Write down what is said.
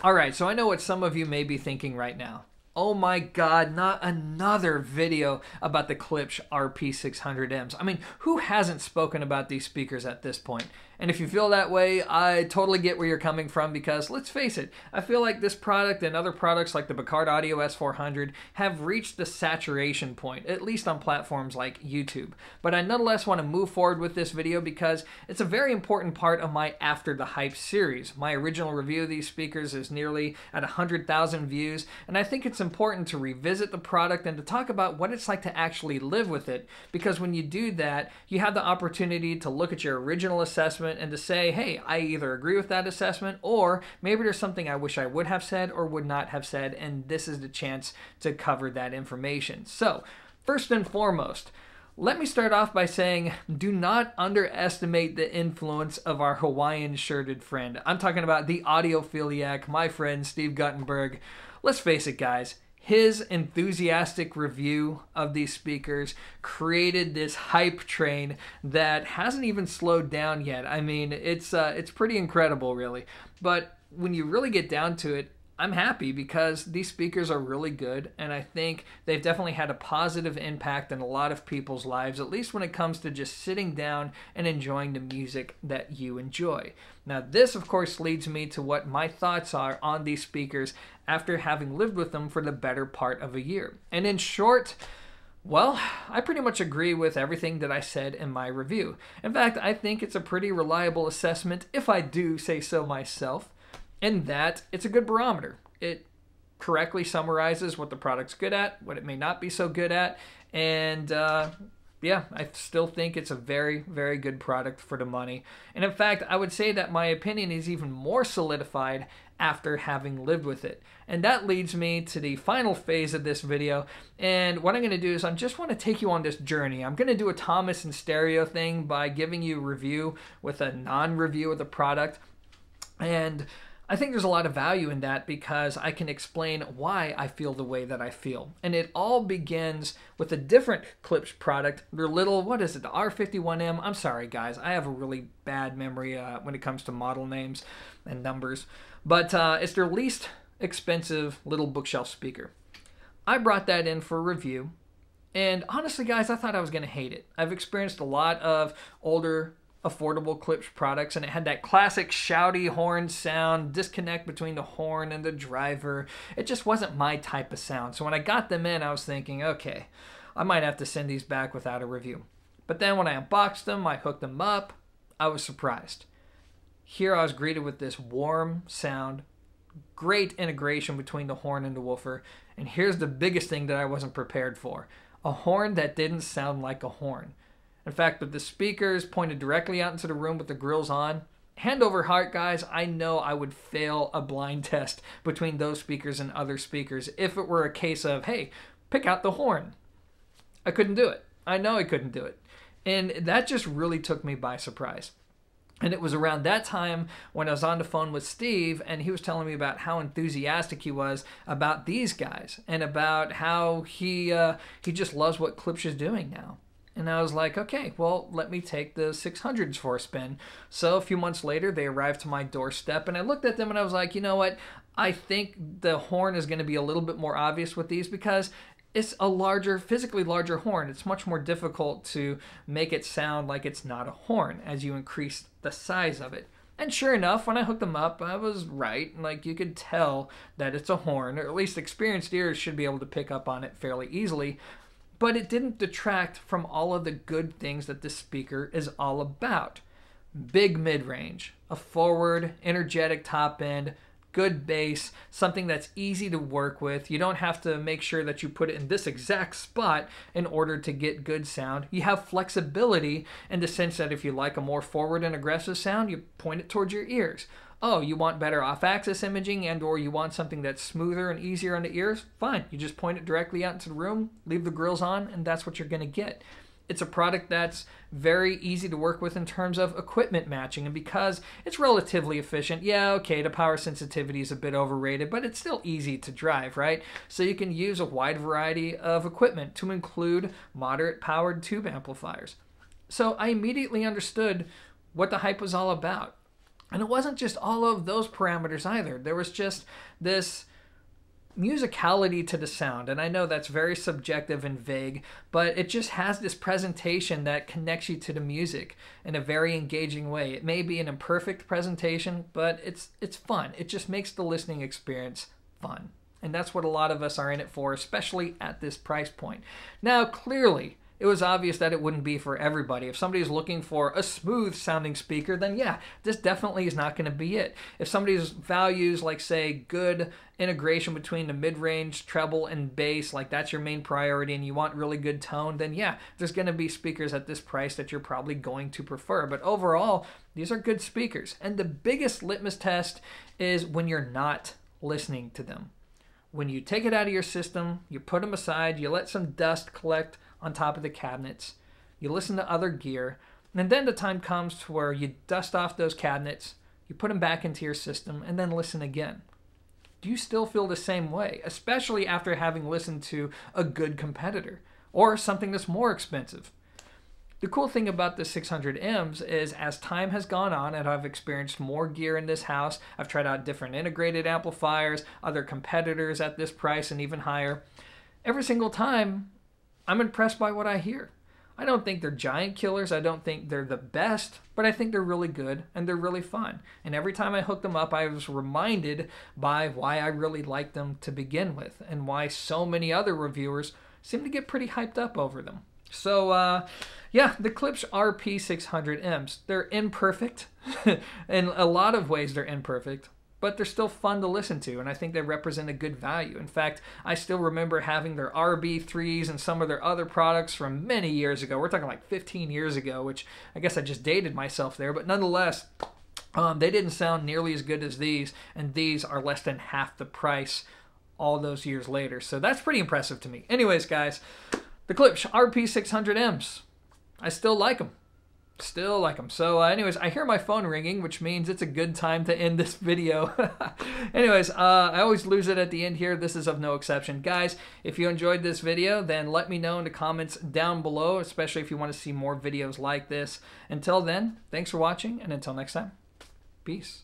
Alright, so I know what some of you may be thinking right now. Oh my god, not another video about the Klipsch RP600Ms. I mean, who hasn't spoken about these speakers at this point? And if you feel that way, I totally get where you're coming from because, let's face it, I feel like this product and other products like the Picard Audio S400 have reached the saturation point, at least on platforms like YouTube. But I nonetheless want to move forward with this video because it's a very important part of my After the Hype series. My original review of these speakers is nearly at 100,000 views, and I think it's important to revisit the product and to talk about what it's like to actually live with it, because when you do that, you have the opportunity to look at your original assessment and to say, hey, I either agree with that assessment, or maybe there's something I wish I would have said or would not have said, and this is the chance to cover that information. So, first and foremost, let me start off by saying, do not underestimate the influence of our Hawaiian shirted friend. I'm talking about the audiophiliac, my friend Steve Guttenberg. Let's face it, guys. His enthusiastic review of these speakers created this hype train that hasn't even slowed down yet. I mean, it's pretty incredible, really. But when you really get down to it, I'm happy because these speakers are really good, and I think they've definitely had a positive impact in a lot of people's lives, at least when it comes to just sitting down and enjoying the music that you enjoy. Now, this, of course, leads me to what my thoughts are on these speakers after having lived with them for the better part of a year. And in short, well, I pretty much agree with everything that I said in my review. In fact, I think it's a pretty reliable assessment, if I do say so myself, in that it's a good barometer. It correctly summarizes what the product's good at, what it may not be so good at, and yeah, I still think it's a very, very good product for the money. And in fact, I would say that my opinion is even more solidified after having lived with it. And that leads me to the final phase of this video. And what I'm going to do is I just want to take you on this journey. I'm going to do a Thomas and Stereo thing by giving you a review with a non-review of the product. And I think there's a lot of value in that because I can explain why I feel the way that I feel. And it all begins with a different Klipsch product, their little, what is it, the R51M? I'm sorry, guys. I have a really bad memory when it comes to model names and numbers. But it's their least expensive little bookshelf speaker. I brought that in for review. And honestly, guys, I thought I was going to hate it. I've experienced a lot of older affordable Klipsch products, and it had that classic shouty horn sound, disconnect between the horn and the driver. It just wasn't my type of sound. So when I got them in, I was thinking, okay, I might have to send these back without a review. But then when I unboxed them, I hooked them up, I was surprised. Here I was greeted with this warm sound, great integration between the horn and the woofer, and here's the biggest thing that I wasn't prepared for. A horn that didn't sound like a horn. In fact, with the speakers pointed directly out into the room with the grills on, hand over heart, guys, I know I would fail a blind test between those speakers and other speakers if it were a case of, hey, pick out the horn. I couldn't do it. I know I couldn't do it. And that just really took me by surprise. And it was around that time when I was on the phone with Steve, and he was telling me about how enthusiastic he was about these guys and about how he just loves what Klipsch is doing now. And I was like, okay, well, let me take the 600s for a spin. So a few months later, they arrived to my doorstep, and I looked at them and I was like, you know what? I think the horn is going to be a little bit more obvious with these because it's a larger, physically larger horn. It's much more difficult to make it sound like it's not a horn as you increase the size of it. And sure enough, when I hooked them up, I was right. Like, you could tell that it's a horn, or at least experienced ears should be able to pick up on it fairly easily. But it didn't detract from all of the good things that this speaker is all about. Big mid-range, a forward, energetic top end, good bass, something that's easy to work with. You don't have to make sure that you put it in this exact spot in order to get good sound. You have flexibility in the sense that if you like a more forward and aggressive sound, you point it towards your ears. Oh, you want better off-axis imaging and or you want something that's smoother and easier on the ears? Fine. You just point it directly out into the room, leave the grills on, and that's what you're going to get. It's a product that's very easy to work with in terms of equipment matching, and because it's relatively efficient, yeah, okay, the power sensitivity is a bit overrated, but it's still easy to drive, right? So you can use a wide variety of equipment to include moderate-powered tube amplifiers. So I immediately understood what the hype was all about. And it wasn't just all of those parameters either. There was just this musicality to the sound, and I know that's very subjective and vague, but it just has this presentation that connects you to the music in a very engaging way. It may be an imperfect presentation, but it's fun. It just makes the listening experience fun, and that's what a lot of us are in it for, especially at this price point. Now, clearly, it was obvious that it wouldn't be for everybody. If somebody's looking for a smooth sounding speaker, then yeah, this definitely is not going to be it. If somebody's values, like say, good integration between the mid-range, treble, and bass, like that's your main priority, and you want really good tone, then yeah, there's going to be speakers at this price that you're probably going to prefer. But overall, these are good speakers. And the biggest litmus test is when you're not listening to them. When you take it out of your system, you put them aside, you let some dust collect on top of the cabinets, you listen to other gear, and then the time comes to where you dust off those cabinets, you put them back into your system, and then listen again. Do you still feel the same way, especially after having listened to a good competitor or something that's more expensive? The cool thing about the 600Ms is as time has gone on and I've experienced more gear in this house, I've tried out different integrated amplifiers, other competitors at this price and even higher. Every single time, I'm impressed by what I hear. I don't think they're giant killers. I don't think they're the best, but I think they're really good and they're really fun. And every time I hook them up, I was reminded by why I really liked them to begin with and why so many other reviewers seem to get pretty hyped up over them. So, yeah, the Klipsch RP600Ms, they're imperfect. In a lot of ways, they're imperfect, but they're still fun to listen to, and I think they represent a good value. In fact, I still remember having their RB3s and some of their other products from many years ago. We're talking like 15 years ago, which I guess I just dated myself there, but nonetheless, they didn't sound nearly as good as these, and these are less than half the price all those years later. So that's pretty impressive to me. Anyways, guys, the Klipsch RP600Ms, I still like them. Still like them. So anyways, I hear my phone ringing, which means it's a good time to end this video. Anyways, I always lose it at the end here. This is of no exception. Guys, if you enjoyed this video, then let me know in the comments down below, especially if you want to see more videos like this. Until then, thanks for watching, and until next time, peace.